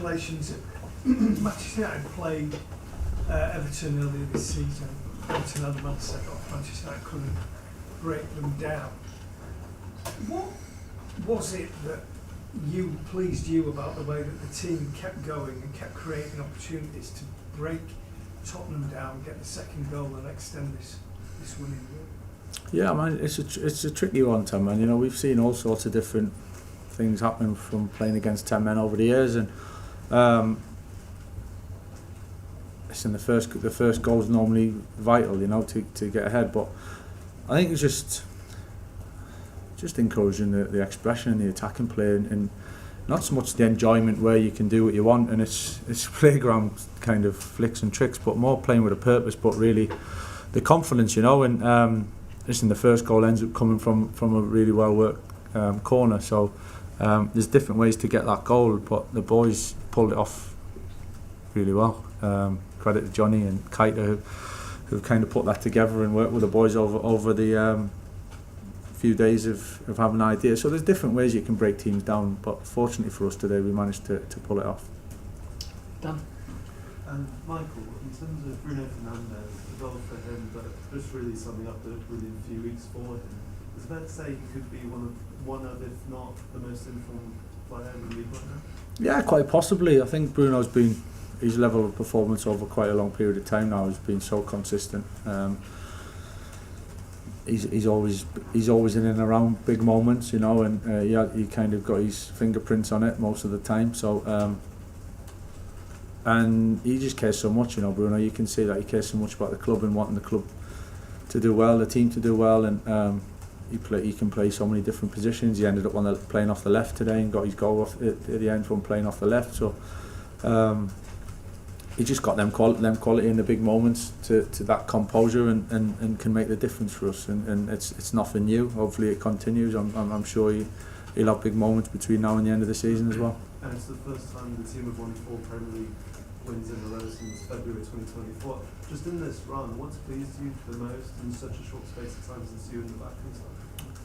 congratulations. Manchester United played Everton earlier this season. Everton had a man set off. Manchester United couldn't break them down. What was it that pleased you about the way that the team kept going and kept creating opportunities to break Tottenham down, get the second goal and extend this winning run? Yeah, man, it's a tricky one, Tom, man. You know, we've seen all sorts of different things happen from playing against 10 men over the years, and listen, the first goal is normally vital, you know, to get ahead. But I think it's just encouraging the expression and the attacking play, and not so much the enjoyment where you can do what you want and it's playground kind of flicks and tricks, but more playing with a purpose. But really, the confidence, you know, and listen, the first goal ends up coming from a really well worked corner. So there's different ways to get that goal, but the boys pulled it off really well. Credit to Johnny and Hayter who kind of put that together and worked with the boys over the few days of having an idea. So there's different ways you can break teams down, but fortunately for us today we managed to pull it off. Dan? Michael, in terms of Bruno Fernandes, the goal for him, but just really summing up the brilliant few weeks for him, is it fair to say he could be one of, if not the most informed player in the league right now? Yeah, quite possibly. I think Bruno's been, his level of performance over quite a long period of time now has been so consistent. He's always in and around big moments, you know, and he kind of got his fingerprints on it most of the time. So and he just cares so much, you know, Bruno. You can see that he cares so much about the club and wanting the club to do well, the team to do well, and he can play so many different positions. He ended up playing off the left today and got his goal off at the end from playing off the left. So he just got them quality in the big moments to that composure and can make the difference for us. And it's nothing new. Hopefully it continues. I'm sure he'll have big moments between now and the end of the season as well. And it's the first time the team have won 4 Premier League wins in a row since February 2024. Just in this run, what's pleased you the most in such a short space of time since you and the back started?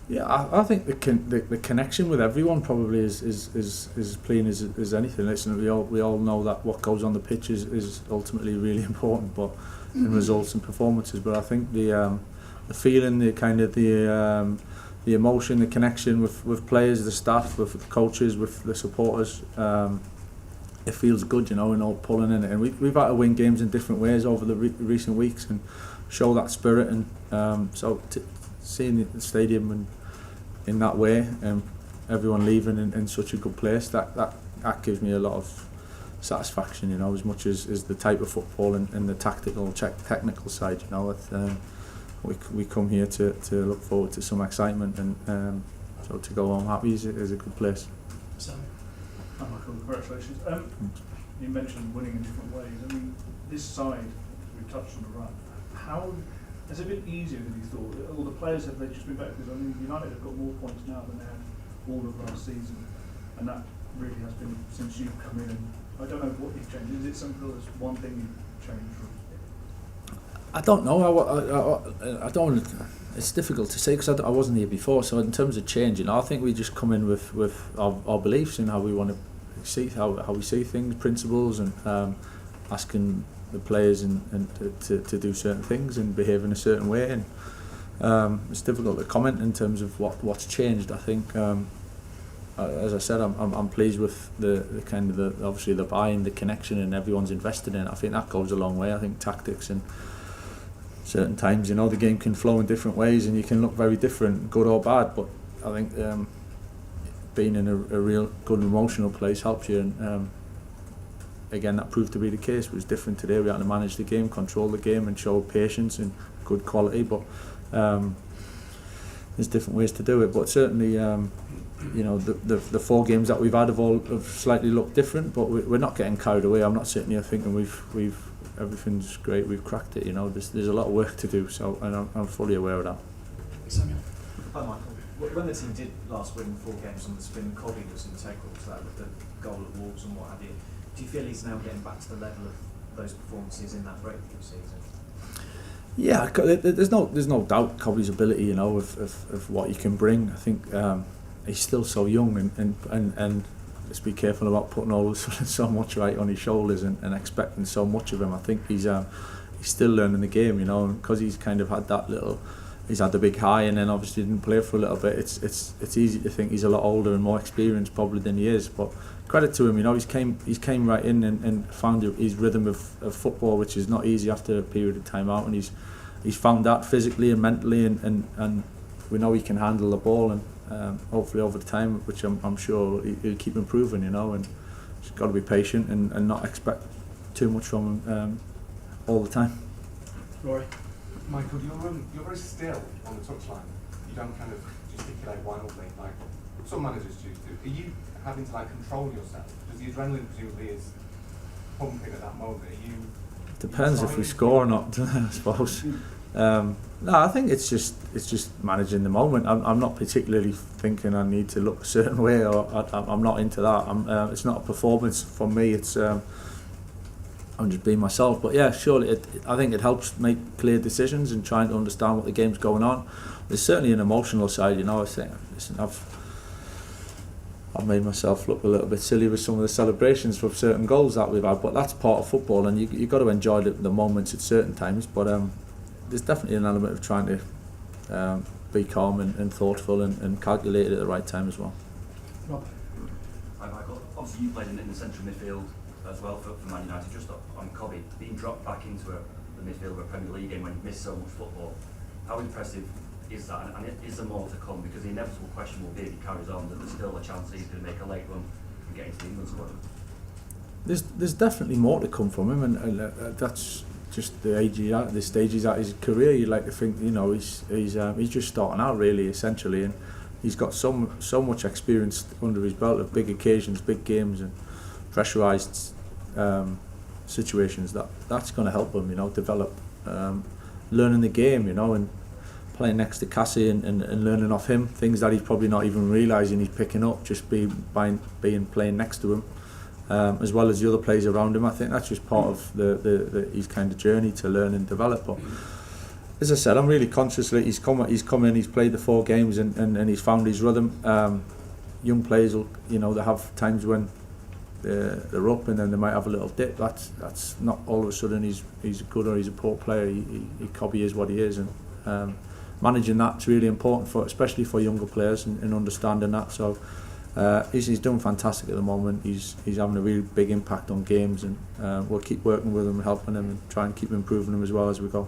Yeah, I think the connection with everyone probably is as plain as anything. Listen, we all know that what goes on the pitch is ultimately really important, but in results and performances. But I think the feeling, the kind of the emotion, the connection with players, the staff, with the coaches, with the supporters, it feels good, you know, and all pulling in it. And we've had to win games in different ways over the recent weeks and show that spirit. And so seeing the stadium and in that way, everyone leaving in such a good place, that gives me a lot of satisfaction, you know, as much as the type of football and the technical side, you know. We come here to look forward to some excitement, and so to go home happy is a good place. Hi Michael, congratulations. You mentioned winning in different ways. I mean, this side, we touched on the run. How has it been easier than you thought? All the players, have they just been better? Because I mean, United have got more points now than they had all of last season, and that really has been since you've come in. And I don't know what you've changed. Is it something that's one thing you've changed from? I don't know. I don't. It's difficult to say because I wasn't here before. So in terms of change, you know, I think we just come in with our beliefs and how we want to see how we see things, principles, and asking the players and to do certain things and behave in a certain way. And it's difficult to comment in terms of what's changed. I think, as I said, I'm pleased with the kind of obviously the buy-in, the connection, and everyone's invested in it. I think that goes a long way. I think tactics and certain times, you know, the game can flow in different ways and you can look very different, good or bad. But I think being in a real good emotional place helps you. And again, that proved to be the case. It was different today. We had to manage the game, control the game, and show patience and good quality. But there's different ways to do it. But certainly, you know, the 4 games that we've had have slightly looked different. But we're not getting carried away. I'm not sitting here thinking we've everything's great. We've cracked it. You know, there's a lot of work to do. So, and I'm fully aware of that. Samuel. Hi Michael. When the team did last win 4 games on the spin, Cobby was integral to that with the goal at Wolves and what have you. Do you feel he's now getting back to the level of those performances in that breakthrough season? Yeah, there's no doubt Cobby's ability, you know, of what he can bring. I think he's still so young and let's be careful about putting all so much right on his shoulders and expecting so much of him. I think he's still learning the game, you know, and because he's kind of had that little, he's had the big high and then obviously didn't play for a little bit. It's easy to think he's a lot older and more experienced probably than he is, but credit to him, you know, he's came right in and found his rhythm of football, which is not easy after a period of time out, and he's found that physically and mentally, and we know he can handle the ball, and hopefully over the time, which I'm sure he'll keep improving, you know, and just got to be patient and not expect too much from him all the time. Rory? Michael, you're very still on the touchline. You don't kind of gesticulate wildly like some managers choose to. Are you having to like control yourself? Because the adrenaline presumably is pumping at that moment. Are you? Depends if we score or not, I suppose. No, I think it's just managing the moment. I'm not particularly thinking I need to look a certain way, or I'm not into that. It's not a performance for me. It's I'm just being myself. But yeah, surely I think it helps make clear decisions and trying to understand what the game's going on. There's certainly an emotional side, you know. I think, listen, I've made myself look a little bit silly with some of the celebrations for certain goals that we've had, but that's part of football, and you've got to enjoy the moments at certain times. But there's definitely an element of trying to be calm and thoughtful and calculated at the right time as well. Rob? Hi Michael, obviously you played in the central midfield as well for Man United. Just on Cobby, being dropped back into the midfield of a Premier League game when you've missed so much football, how impressive is that, and is there more to come? Because the inevitable question will be, if he carries on, that there's still a chance that he's going to make a late run and get into the England squad. There's definitely more to come from him, and that's just the age he's at, the stage he's at his career. You like to think, you know, he's just starting out really, essentially, and he's got so much experience under his belt of big occasions, big games, and pressurised situations. That's going to help him, you know, develop, learning the game, you know, and playing next to Cassie and learning off him things that he's probably not even realising he's picking up just playing next to him, as well as the other players around him. I think that's just part of his kind of journey to learn and develop. But as I said, I'm really conscious that he's come in, he's played the 4 games and he's found his rhythm. Young players will, you know, they have times when they're up and then they might have a little dip. That's not all of a sudden he's a good or he's a poor player. He Cobby is what he is, and managing that's really important especially for younger players and understanding that. So he's doing fantastic at the moment. He's having a really big impact on games, and we'll keep working with him and helping him and try and keep improving him as well as we go.